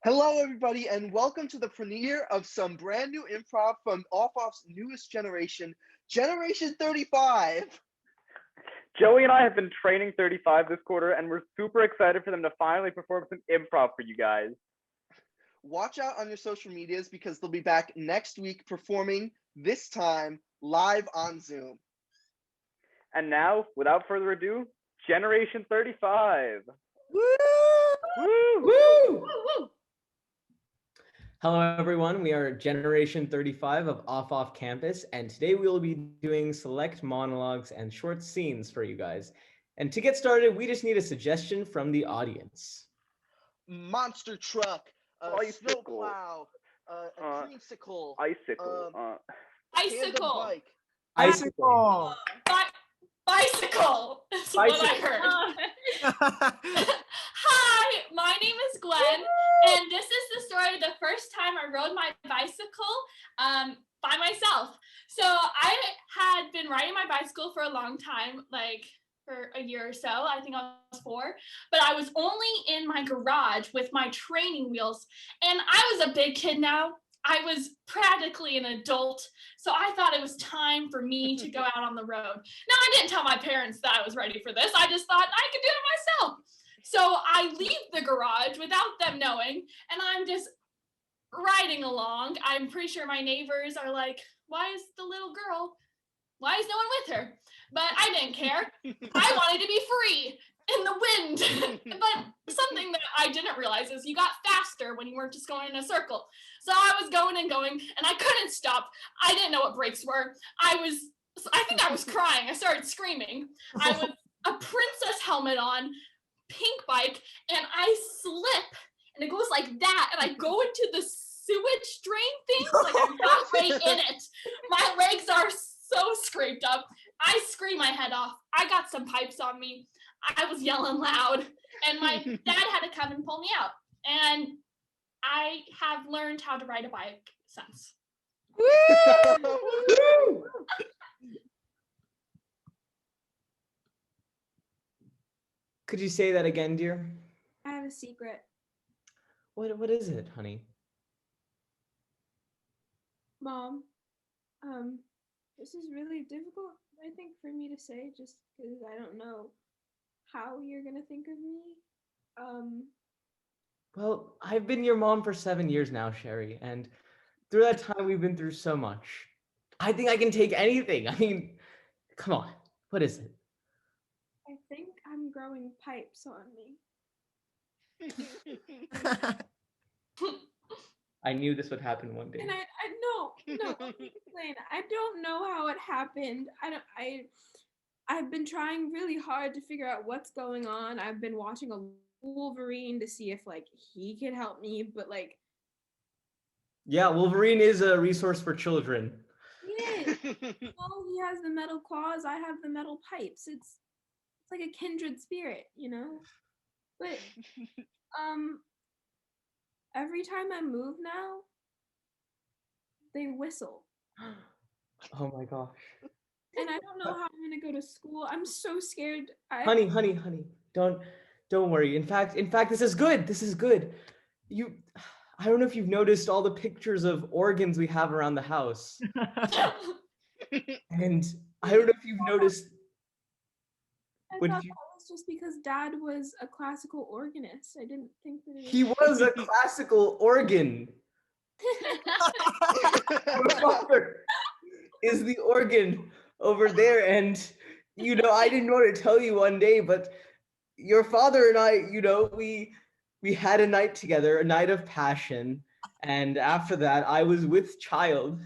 Hello, everybody, and welcome to the premiere of some brand new improv from Off's newest generation, Generation 35. Joey and I have been training 35 this quarter, and we're super excited for them to finally perform some improv for you guys. Watch out on your social medias because they'll be back next week performing, this time live on Zoom. And now, without further ado, Generation 35. Woo! Woo! Woo! Hello, everyone. We are Generation 35 of Off Campus, and today we will be doing select monologues and short scenes for you guys. And to get started, we just need a suggestion from the audience. Monster truck, Bicycle. snowplow, a creamsicle, Icicle. tandem Icicle. bike. Icicle. Bicycle. That's what I heard. Hi, my name is Gwen, and this is the story of the first time I rode my bicycle by myself. So I had been riding my bicycle for a long time, like for a year or so. I think I was 4, but I was only in my garage with my training wheels, and I was a big kid now. I was practically an adult, so I thought it was time for me to go out on the road. Now, I didn't tell my parents that I was ready for this. I just thought I could do it myself. So I leave the garage without them knowing, and I'm just riding along. I'm pretty sure my neighbors are like, why is the little girl, why is no one with her? But I didn't care. I wanted to be free in the wind. But something that I didn't realize is you got faster when you weren't just going in a circle. So I was going and going, and I couldn't stop. I didn't know what brakes were. I think I was crying. I started screaming. I was a princess helmet on, pink bike, and I slip, and it goes like that, and I go into the sewage drain thing, like I'm halfway in it. My legs are so scraped up. I scream my head off. I got some pipes on me. I was yelling loud, and my dad had to come and pull me out. And I have learned how to ride a bike since. Woo! Could you say that again, dear? I have a secret. What is it, honey? Mom, this is really difficult, I think, for me to say just because I don't know how you're gonna think of me. Well, I've been your mom for 7 years now, Sherry, and through that time, we've been through so much. I think I can take anything. I mean, come on. What is it? I think I'm growing pipes on me. I knew this would happen one day. And I no, let me explain. I don't know how it happened. I've been trying really hard to figure out what's going on. I've been watching a Wolverine to see if like he could help me, but like Yeah, Wolverine is a resource for children. he is. Oh, he has the metal claws, I have the metal pipes. It's like a kindred spirit, you know? But every time I move now, they whistle. Oh my gosh. And I don't know how I'm gonna go to school. I'm so scared. Honey, don't worry. In fact, this is good. This is good. I don't know if you've noticed all the pictures of organs we have around the house. And I don't know if you've noticed. I thought that was just because Dad was a classical organist. I didn't think that He was a classical organ. Your father is the organ over there, and I didn't want to tell you one day, but your father and I, we had a night together, a night of passion, and after that I was with child,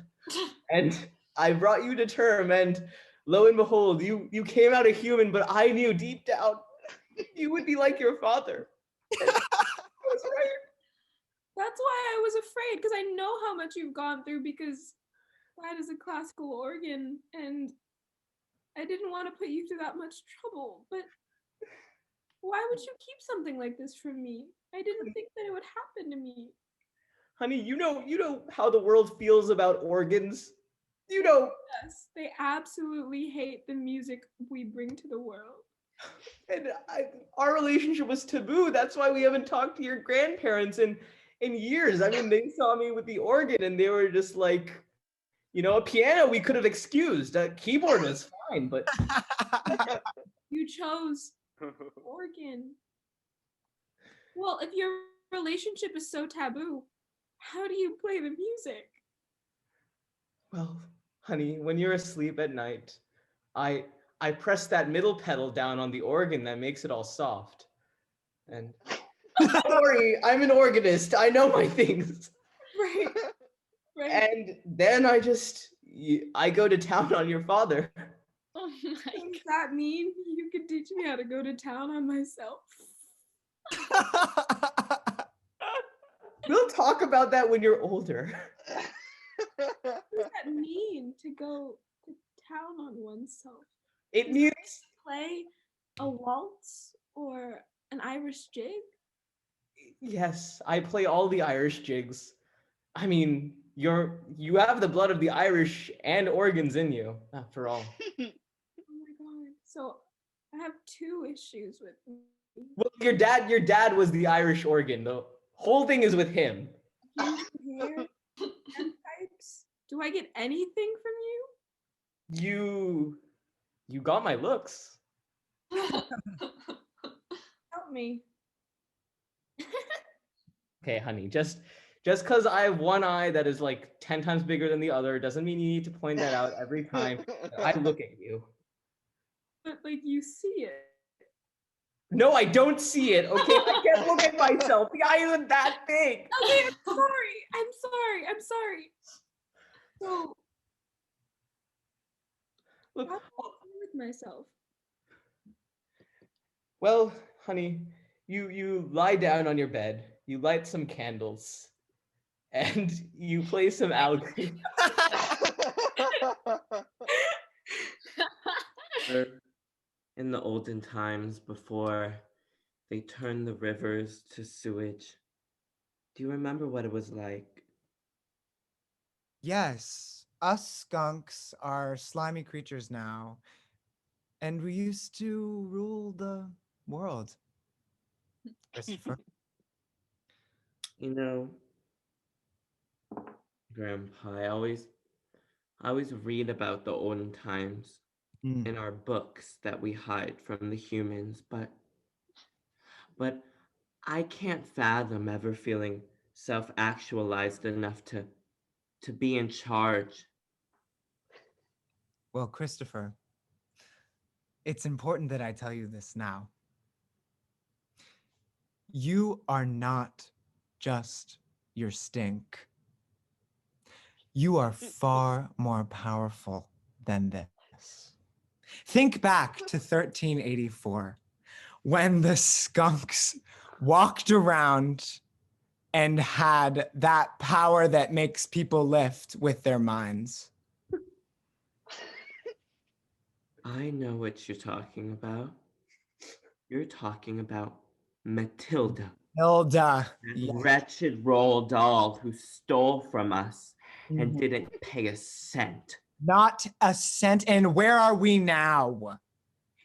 and I brought you to term, and lo and behold, you came out a human, but I knew deep down you would be like your father. I was right. That's why I was afraid, because I know how much you've gone through, because Dad is a classical organ, and I didn't want to put you through that much trouble, but why would you keep something like this from me? I didn't think that it would happen to me. Honey, you know how the world feels about organs. Yes, they absolutely hate the music we bring to the world. And our relationship was taboo. That's why we haven't talked to your grandparents. And in years. I mean, they saw me with the organ and they were just like, a piano we could have excused. A keyboard was fine, but You chose organ. Well, if your relationship is so taboo, how do you play the music? well, honey, when you're asleep at night, I I press that middle pedal down on the organ that makes it all soft. And don't worry, I'm an organist. I know my things. Right, right. And then I go to town on your father. Oh my Does that mean you could teach me how to go to town on myself? We'll talk about that when you're older. What does that mean to go to town on oneself? It means Play a waltz or an Irish jig? yes, I play all the Irish jigs. I mean, you have the blood of the Irish and organs in you, after all. Oh my god. So I have two issues with me. Well, your dad was the Irish organ. The whole thing is with him. Ginger hair and pipes. Do I get anything from you? You got my looks. Help me. Okay, honey, just because I have one eye that is like 10 times bigger than the other doesn't mean you need to point that out every time that I look at you. But like you see it. No, I don't see it, okay? I can't look at myself. The eye isn't that big. Okay, I'm sorry. So Look, how do I play with myself? well, honey, you lie down on your bed, you light some candles, and you play some algorithm. In the olden times before they turned the rivers to sewage, do you remember what it was like? Yes, us skunks are slimy creatures now, and we used to rule the world. Christopher. You know, Grandpa, I always read about the olden times Mm. in our books that we hide from the humans, but I can't fathom ever feeling self-actualized enough to be in charge. Well, Christopher, it's important that I tell you this now. You are not just your stink. You are far more powerful than this. Think back to 1384, when the skunks walked around and had that power that makes people lift with their minds. I know what you're talking about. You're talking about Matilda, Hilda. that Yes. wretched Roald doll who stole from us and Mhm. didn't pay a cent. Not a cent. And where are we now?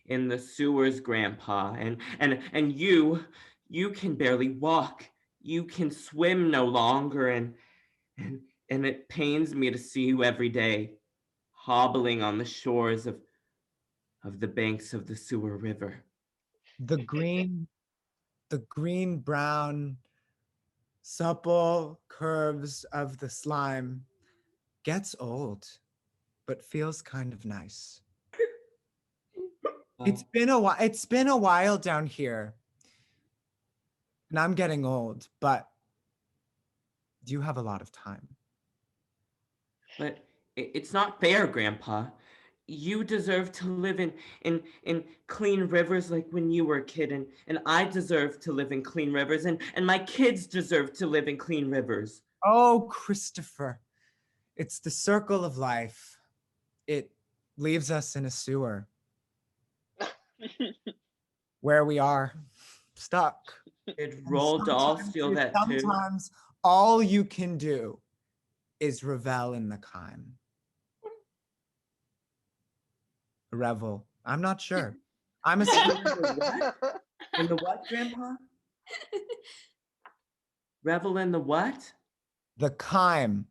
In the sewers, Grandpa, and you can barely walk. You can swim no longer, and it pains me to see you every day, hobbling on the shores of the banks of the sewer river. The green brown supple curves of the slime gets old, but feels kind of nice. It's been a while. It's been a while down here, and I'm getting old, but you have a lot of time. But it's not fair, Grandpa. You deserve to live in clean rivers like when you were a kid, and I deserve to live in clean rivers, and my kids deserve to live in clean rivers. Oh, Christopher, it's the circle of life. It leaves us in a sewer where we are stuck. Did And Roald dolls feel that too? sometimes all you can do is revel in the kime. Revel. I'm not sure. I'm a In the what, Grandpa? Revel in the what? The chyme.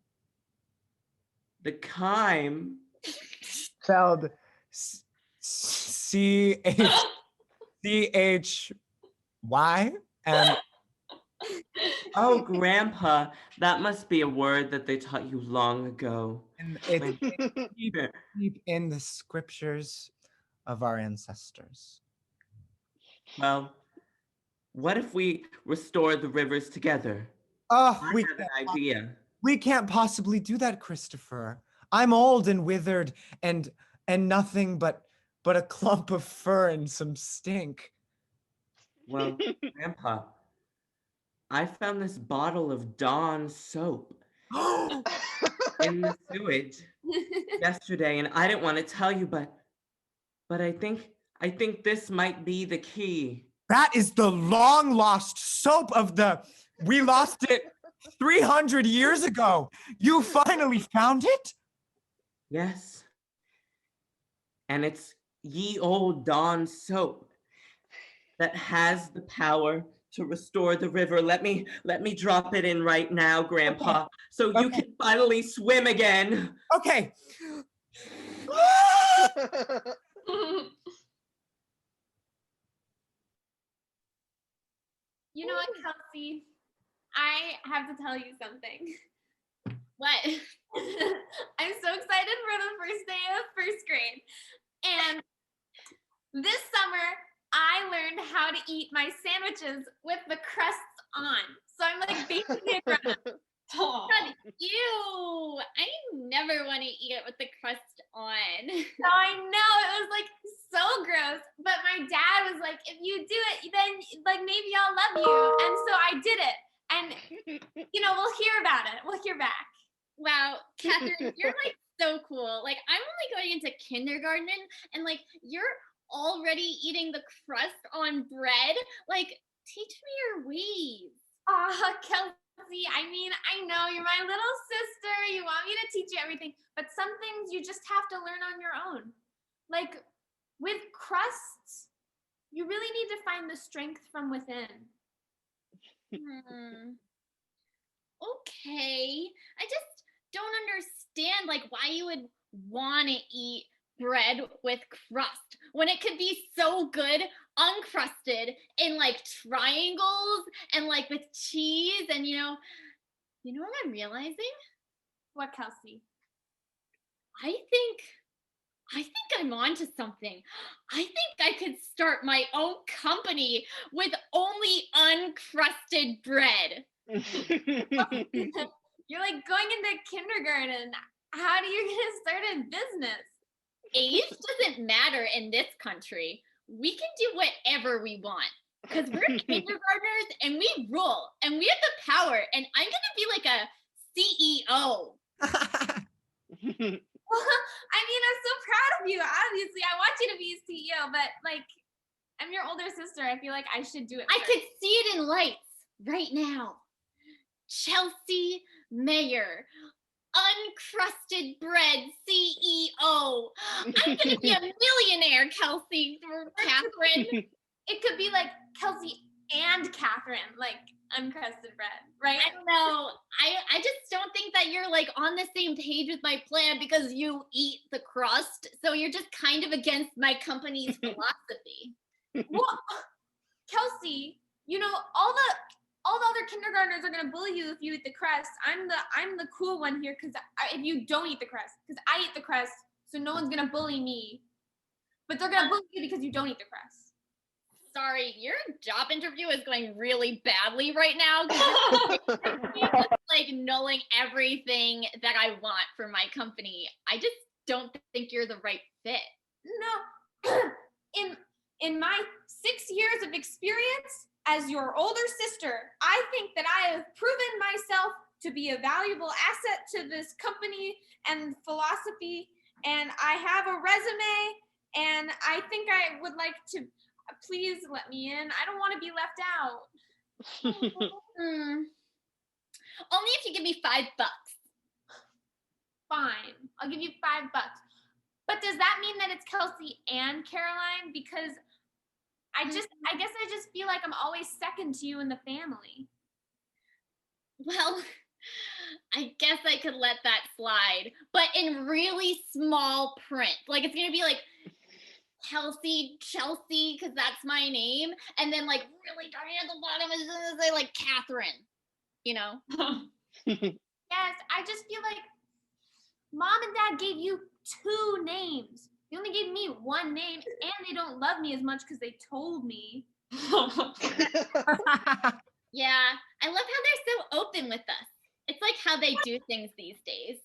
The chyme? Spelled CHY. And Oh, Grandpa, that must be a word that they taught you long ago. it's When- deep in the scriptures of our ancestors. Well, what if we restore the rivers together? Oh, I have an idea. we can't possibly do that, Christopher. I'm old and withered and nothing but a clump of fur and some stink. Well, Grandpa, I found this bottle of Dawn soap in the sewage yesterday, and I didn't want to tell you, but I think this might be the key. That is the long lost soap of the. We lost it 300 years ago. You finally found it? Yes. And it's ye old Dawn soap that has the power to restore the river. Let me drop it in right now, Grandpa, so you can finally swim again. Okay. You know what, Kelsey? I have to tell you something. What? I'm so excited for the first day of first grade. And this summer, I learned how to eat my sandwiches with the crusts on. So I'm like basically a grown-up. Oh. God, ew! I never want to eat it with the crust on. So I know it was like so gross, but my dad was like, "If you do it, then like maybe I'll love you." And so I did it, and we'll hear about it. We'll hear back. Wow, Catherine, you're like so cool. Like I'm only going into kindergarten, and like you're already eating the crust on bread. Like teach me your ways. Kelsey, I mean, I know you're my little sister. You want me to teach you everything, but some things you just have to learn on your own. Like with crusts, you really need to find the strength from within. Okay. I just don't understand like why you would want to eat bread with crust when it could be so good uncrusted in like triangles and like with cheese. And you know what I'm realizing? What, Kelsey? I think I'm onto something. I think I could start my own company with only uncrusted bread. You're like going into kindergarten. How are you gonna start a business? Age doesn't matter in this country. We can do whatever we want because we're kindergartners and we rule and we have the power. And I'm gonna be like a CEO. Well, I mean, I'm so proud of you. Obviously, I want you to be a CEO, but like, I'm your older sister. I feel like I should do it. I could see it in lights right now. Chelsea Mayer, uncrusted bread CEO. I'm gonna be a millionaire, Kelsey or Catherine. It could be like Kelsey and Catherine, like uncrusted bread, right? I don't know. I just don't think that you're like on the same page with my plan because you eat the crust. So you're just kind of against my company's philosophy. Well, Kelsey, all the other kindergartners are gonna bully you if you eat the crust. I'm the cool one here because if you don't eat the crust, because I eat the crust, so no one's gonna bully me. But they're gonna bully you because you don't eat the crust. Sorry, your job interview is going really badly right now. You're just like knowing everything that I want for my company. I just don't think you're the right fit. No, in my 6 years of experience as your older sister, I think that I have proven myself to be a valuable asset to this company and philosophy. And I have a resume, and I think I would like to. Please let me in. I don't want to be left out. Only if you give me $5. Fine, I'll give you $5. But does that mean that it's Kelsey and Caroline? Because I guess I just feel like I'm always second to you in the family. Well, I guess I could let that slide, but in really small print. Like it's gonna be like Chelsea, because that's my name, and then like really tiny at the bottom is gonna say like Catherine. You know? Yes, I just feel like Mom and Dad gave you 2 names. You only gave me 1 name, and they don't love me as much because they told me. Yeah, I love how they're so open with us. It's like how they do things these days.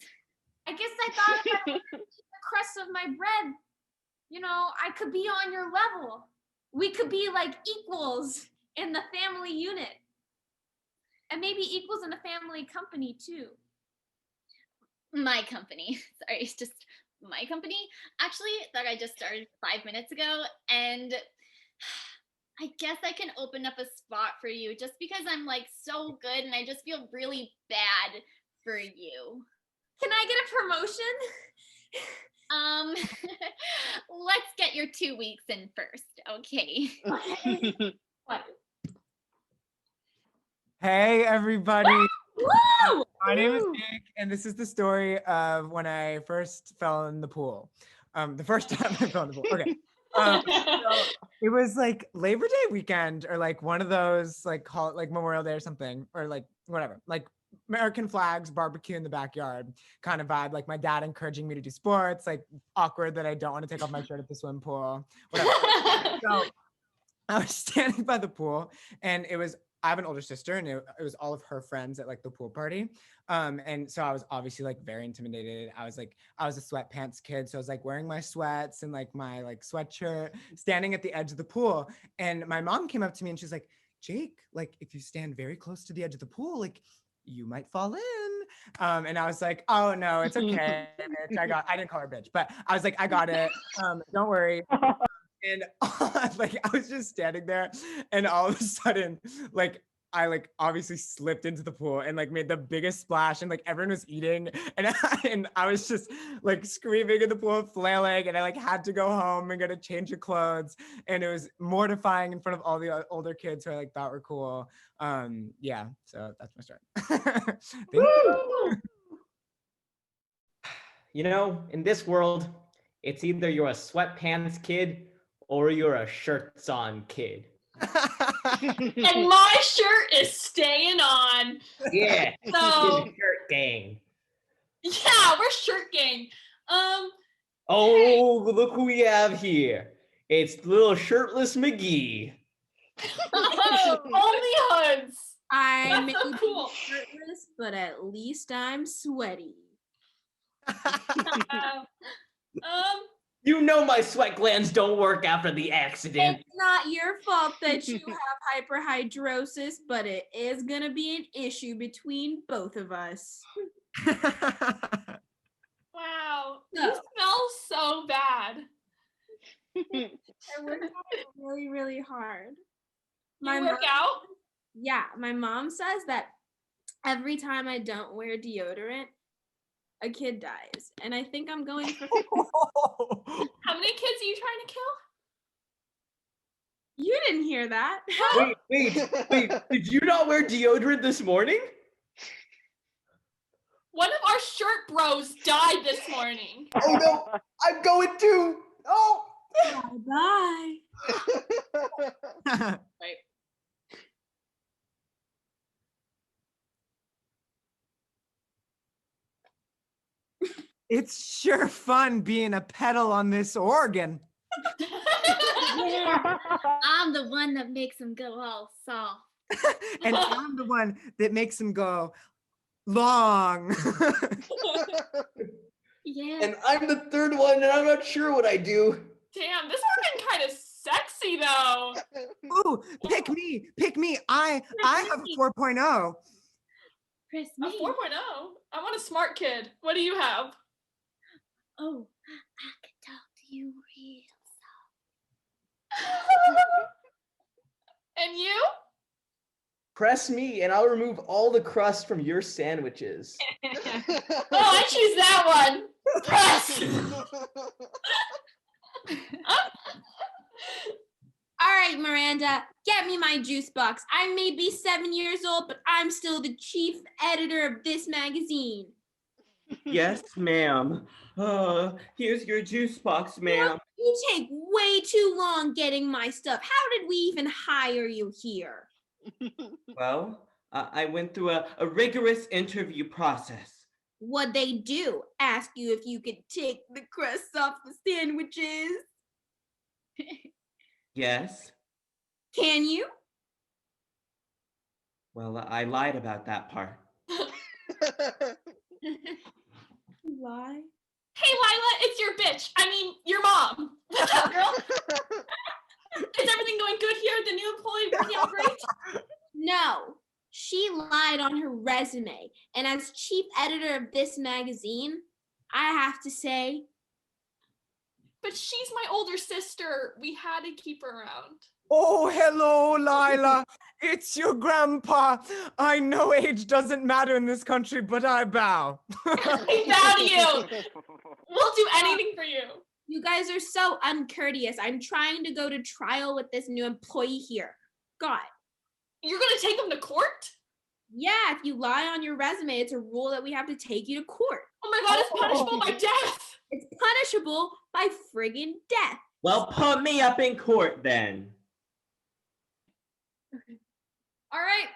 I guess I thought if I eat the crust of my bread, you know, I could be on your level. We could be like equals in the family unit. And maybe equals in a family company too. My company. Sorry, it's just my company. Actually, that I just started 5 minutes ago, and I guess I can open up a spot for you just because I'm like so good and I just feel really bad for you. Can I get a promotion? Let's get your 2 weeks in first, okay? What? Hey, everybody. Woo! My name is Nick, and this is the story of when I first fell in the pool. The first time I fell in the pool. Okay. So it was like Labor Day weekend, or like one of those like Memorial Day or something, or like whatever, like American flags, barbecue in the backyard kind of vibe. Like my dad encouraging me to do sports, like awkward that I don't want to take off my shirt at the swim pool, whatever. So I was standing by the pool, and I have an older sister, and it was all of her friends at like the pool party. And so I was obviously like very intimidated. I was a sweatpants kid. So I was like wearing my sweats and like my like sweatshirt, standing at the edge of the pool. And my mom came up to me and she's like, Jake, like if you stand very close to the edge of the pool, like you might fall in. And I was like, oh no, it's okay, bitch. I didn't call her bitch, but I was like, I got it. Don't worry. And like I was just standing there, and all of a sudden, like I like obviously slipped into the pool and like made the biggest splash, and like everyone was eating, and I was just like screaming in the pool, flailing, and I like had to go home and get a change of clothes, and it was mortifying in front of all the older kids who I like thought were cool. Yeah, so that's my story. Thank you. You know, in this world, it's either you're a sweatpants kid or you're a shirts on kid. And my shirt is staying on. Yeah. So Shirt gang. yeah, we're shirt gang. Oh, look who we have here. It's little shirtless McGee. Only hoods. I That's may so be cool. shirtless, but at least I'm sweaty. You know my sweat glands don't work after the accident. It's not your fault that you have hyperhidrosis, but it is gonna be an issue between both of us. Wow, No. you smell so bad. I work really, really hard. You work out? Yeah, my mom says that every time I don't wear deodorant, a kid dies. And I think I'm going for... How many kids are you trying to kill? You didn't hear that. Wait, did you not wear deodorant this morning? One of our shirt bros died this morning. Oh no, I'm going too. Oh. Bye. Wait. It's sure fun being a pedal on this organ. I'm the one that makes them go all soft. And I'm the one that makes him go long. Yeah. And I'm the third one, and I'm not sure what I do. Damn, this organ kind of sexy though. Ooh, pick me. I have a 4.0. Press A me. 4.0? I want a smart kid. What do you have? Oh, I can talk to you real And you? Press me, and I'll remove all the crust from your sandwiches. Oh, I choose that one. Press. I right, Miranda, get me my juice box. I may be 7 years old, but I'm still the chief editor of this magazine. Yes, ma'am. Here's your juice box, ma'am. You take way too long getting my stuff. How did we even hire you here? Well, I went through a rigorous interview process. What'd they do? Ask you if you could take the crust off the sandwiches? Yes. Can you? Well, I lied about that part. Lie? Hey, Lila, it's your bitch. I mean, your mom. What's up, girl? Is everything going good here? The new employee working out great? No. She lied on her resume. And as chief editor of this magazine, I have to say, But she's my older sister. We had to keep her around. Oh, hello, Lila. It's your grandpa. I know age doesn't matter in this country, but I bow. We bow to you. We'll do anything for you. you guys are so uncourteous. I'm trying to go to trial with this new employee here. God. You're going to take him to court? Yeah, if you lie on your resume, it's a rule that we have to take you to court. Oh my God, it's punishable by death. It's punishable by friggin' death. Well, put me up in court then. All right.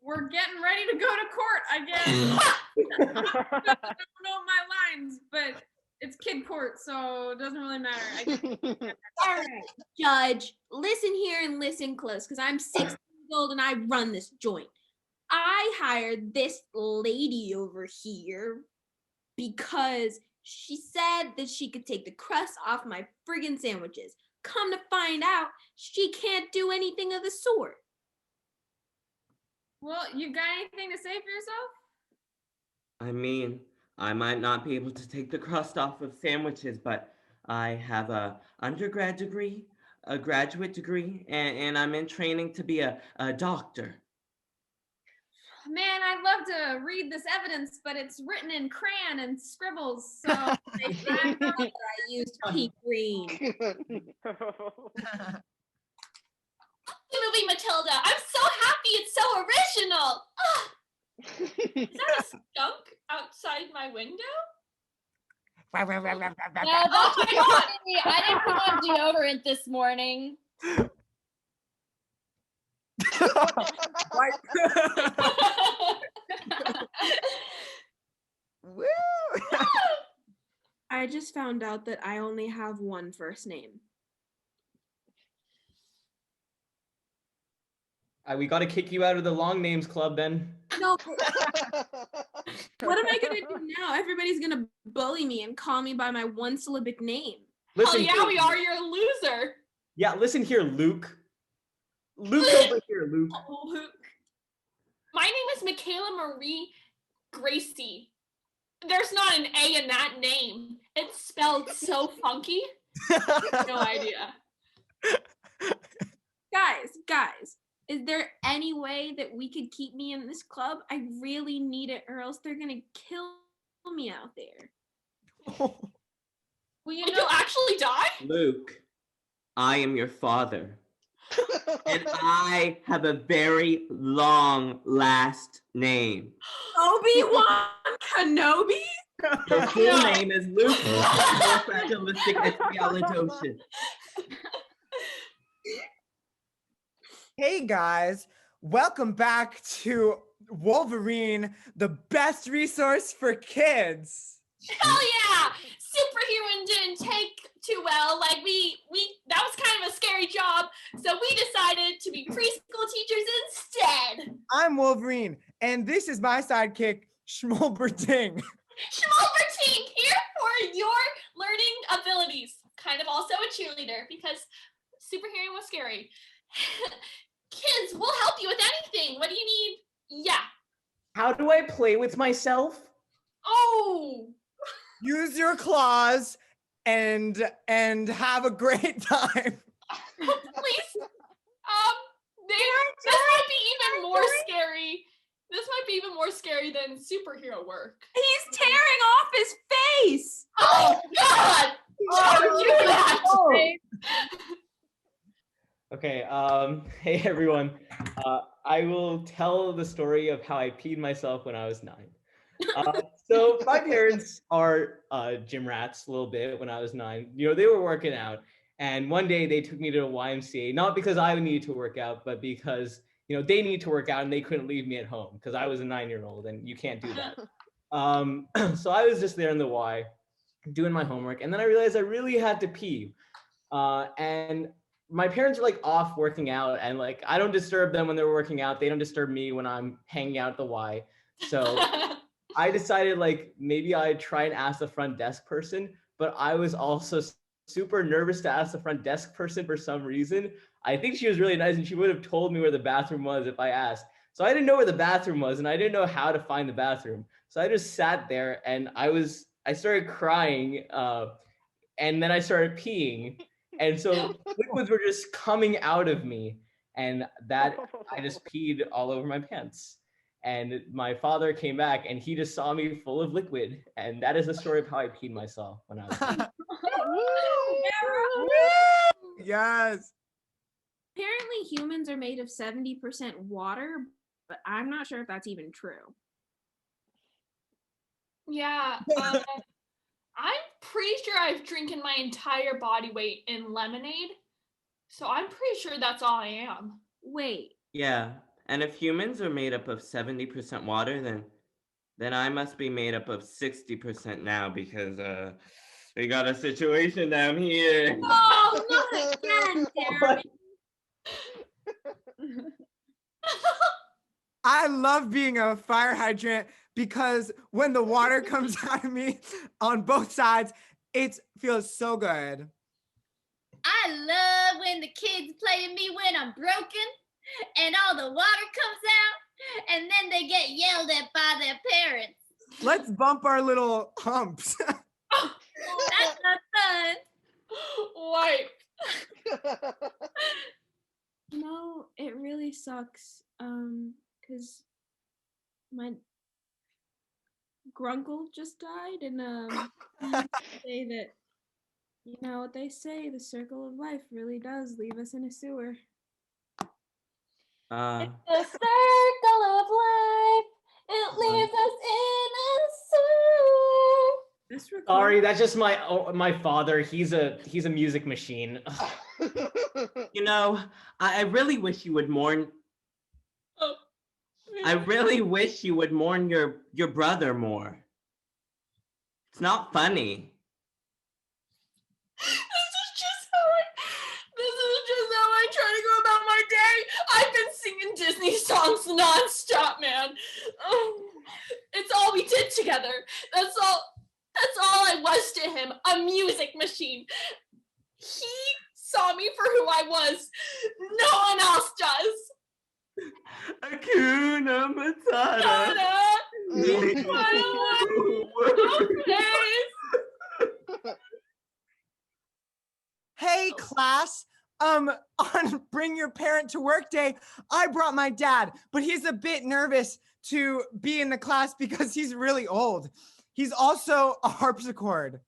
We're getting ready to go to court, I guess. I don't know my lines, but it's kid court, so it doesn't really matter. All right, Judge, listen here and listen close, because I'm 6 years old and I run this joint. I hired this lady over here because she said that she could take the crust off my friggin' sandwiches. Come to find out, she can't do anything of the sort. Well, you got anything to say for yourself? I mean, I might not be able to take the crust off of sandwiches, but I have a undergrad degree, a graduate degree, and I'm in training to be a doctor. Man, I'd love to read this evidence, but it's written in crayon and scribbles, so I used pea green. The movie Matilda. I'm so happy. It's so original. Is that a skunk outside my window? No, Oh my God. I didn't put on deodorant this morning. Woo! I just found out that I only have one first name. We got to kick you out of the long names club then. No. What am I gonna do now? Everybody's gonna bully me and call me by my one syllabic name. Oh yeah, we are. You're a loser. Yeah, listen here, Luke. Luke over here, Luke. Oh, Luke. My name is Michaela Marie Gracie. There's not an A in that name. It's spelled so funky. No idea. Guys, is there any way that we could keep me in this club? I really need it, or else they're gonna kill me out there. Well, you Like, know, you'll actually die? Luke, I am your father. And I have a very long last name. Obi-Wan Kenobi? Your full name is Luke Fragilistic Espialidocious. Hey guys, welcome back to Wolverine, the best resource for kids. Hell yeah! Superhero didn't take too well. Like we that was kind of a scary job, so we decided to be preschool teachers instead. I'm Wolverine, and this is my sidekick, Schmolberting. Schmalbertine, here for your learning abilities. Kind of also a cheerleader because superhero was scary. Kids, we'll help you with anything. What do you need? Yeah. How do I play with myself? Oh. Use your claws and have a great time. Please. This might be even more scary. This might be even more scary than superhero work. He's tearing off his face. Oh God! Don't do that. Okay, hey everyone. I will tell the story of how I peed myself when I was 9. So my parents are gym rats a little bit when I was 9. You know, they were working out, and one day they took me to a YMCA, not because I needed to work out, but because, you know, they need to work out and they couldn't leave me at home because I was a 9-year-old and you can't do that. So I was just there in the Y doing my homework, and then I realized I really had to pee. And my parents are like off working out, and like I don't disturb them when they're working out. They don't disturb me when I'm hanging out at the Y. So I decided like maybe I'd try and ask the front desk person, but I was also super nervous to ask the front desk person for some reason. I think she was really nice and she would have told me where the bathroom was if I asked. So I didn't know where the bathroom was and I didn't know how to find the bathroom. So I just sat there and I started crying and then I started peeing. And so liquids were just coming out of me and that I just peed all over my pants. And my father came back and he just saw me full of liquid. And that is the story of how I peed myself when I was young. Yes. Apparently humans are made of 70% water, but I'm not sure if that's even true. Yeah, I'm pretty sure I've drinking my entire body weight in lemonade, so I'm pretty sure that's all I am. Wait. Yeah, and if humans are made up of 70% water, then I must be made up of 60% now because we got a situation down here. Oh, not again, Jeremy. I love being a fire hydrant because when the water comes out of me on both sides, it feels so good. I love when the kids play with me when I'm broken and all the water comes out and then they get yelled at by their parents. Let's bump our little humps. That's not fun. Wipe. No, it really sucks. Because my grunkle just died, and I say that, you know what they say, the circle of life really does leave us in a sewer. The circle of life, it leaves us in a sewer. Sorry, that's just my father. He's a music machine. You know, I really wish you would mourn. I really wish you would mourn your brother more. It's not funny. This is just how I try to go about my day. I've been singing Disney songs nonstop, man. It's all we did together. That's all I was to him, a music machine. He saw me for who I was. No one else does. Hakuna Matata. Hey class, on Bring Your Parent to Work Day, I brought my dad, but he's a bit nervous to be in the class because he's really old. He's also a harpsichord.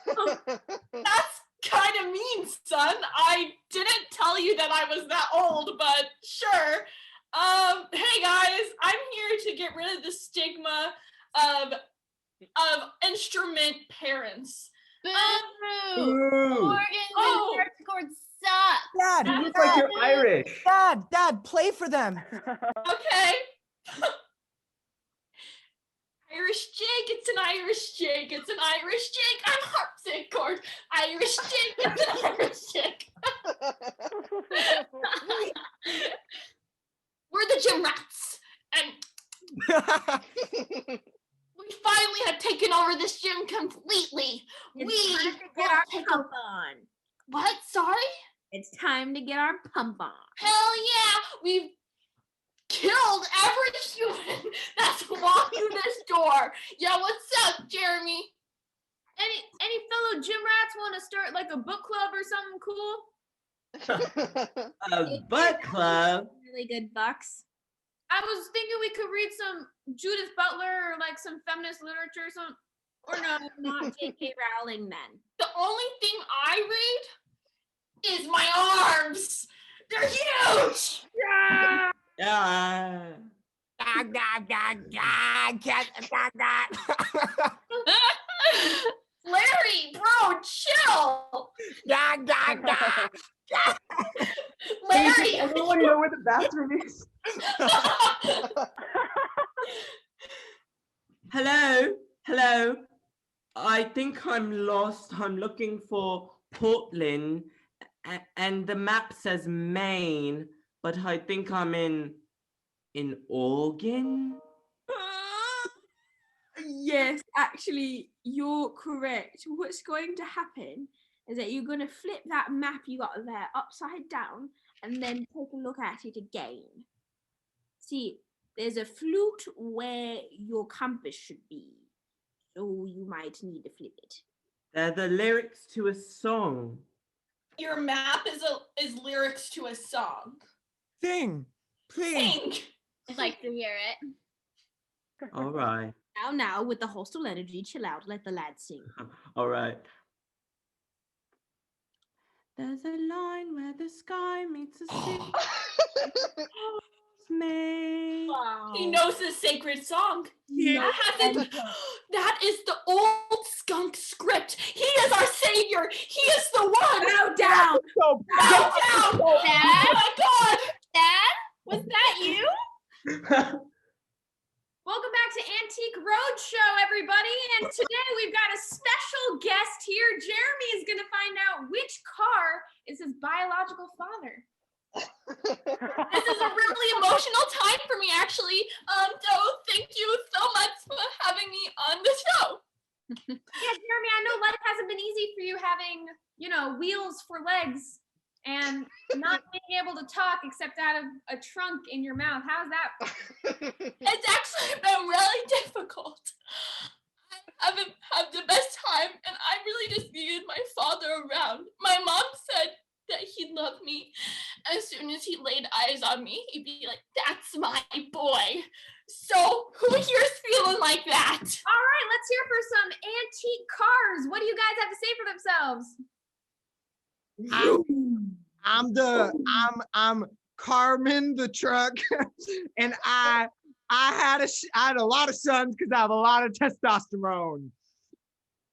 That's kind of mean, son. I didn't tell you that I was that old, but sure. Hey guys, I'm here to get rid of the stigma of instrument parents. Boo! Ooh. Organs and harpsichords suck. Dad, You look like you're Irish. Dad, play for them. Okay. Irish jig, it's an Irish jig, it's an Irish jig. I'm harpsichord. Irish jig, it's an Irish jig. We're the gym rats, and we finally have taken over this gym completely. It's time to get our pump on. What? Sorry? It's time to get our pump on. Hell yeah! We've killed every human that's walked through this door. Yeah, what's up, Jeremy? Any fellow gym rats want to start like a book club or something cool? A book club? Really good books. I was thinking we could read some Judith Butler or like some feminist literature Or no, not J.K. Rowling then. The only thing I read is my arms. They're huge. Yeah. Larry, bro, chill. Larry, I don't want to know where the bathroom is. Hello. I think I'm lost. I'm looking for Portland, and the map says Maine, but I think I'm in Oregon. Yes, actually, you're correct. What's going to happen is that you're going to flip that map you got there upside down and then take a look at it again. See, there's a flute where your compass should be, so you might need to flip it. They're the lyrics to a song. your map is lyrics to a song. Sing, please. Sing. I'd like to hear it. All right. Now, with the hostile energy, chill out, let the lad sing. All right. There's a line where the sky meets the sea. Wow. He knows the sacred song. Yeah. That is the old skunk script. He is our savior. He is the one. Bow down. So, Bow down. Oh Dad? my God. Dad? Was that you? Welcome back to Antique Roadshow, everybody. And today we've got a special guest here. Jeremy is going to find out which car is his biological father. This is a really emotional time for me, actually. So thank you so much for having me on the show. Yeah, Jeremy, I know life hasn't been easy for you having, wheels for legs and not being able to talk except out of a trunk in your mouth. How's that? It's actually been really difficult. I haven't had the best time, and I really just needed my father around. My mom said that he'd love me. As soon as he laid eyes on me, he'd be like, "That's my boy." So who here's feeling like that? All right, let's hear for some antique cars. What do you guys have to say for themselves? I'm Carmen the truck, and I had a lot of sons because I have a lot of testosterone.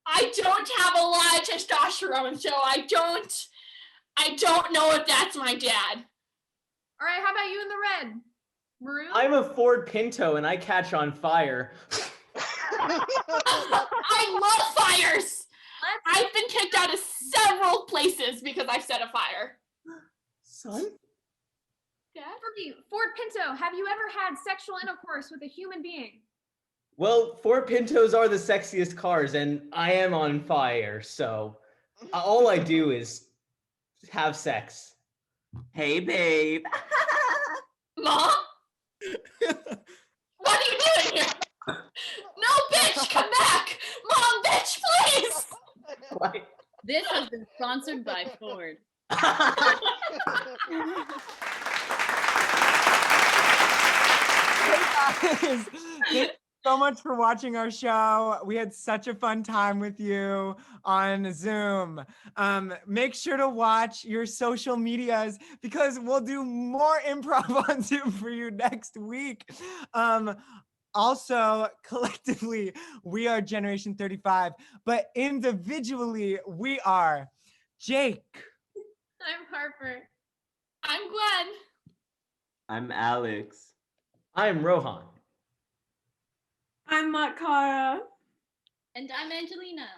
I don't have a lot of testosterone, so I don't know if that's my dad. All right, how about you in the red? Maroon? I'm a Ford Pinto and I catch on fire. I love fires. I've been kicked out of several places because I've set a fire. Son? Dad? Ford Pinto, have you ever had sexual intercourse with a human being? Well, Ford Pintos are the sexiest cars and I am on fire, so all I do is have sex. Hey, babe. Mom? What are you doing here? No, bitch, come back! Mom, bitch, please! What? This has been sponsored by Ford. Hey guys, thank you so much for watching our show. We had such a fun time with you on Zoom. Make sure to watch your social medias because we'll do more improv on Zoom for you next week. Also, collectively, we are Generation 35, but individually, we are Jake. I'm Harper. I'm Gwen. I'm Alex. I'm Rohan. I'm Makara. And I'm Angelina.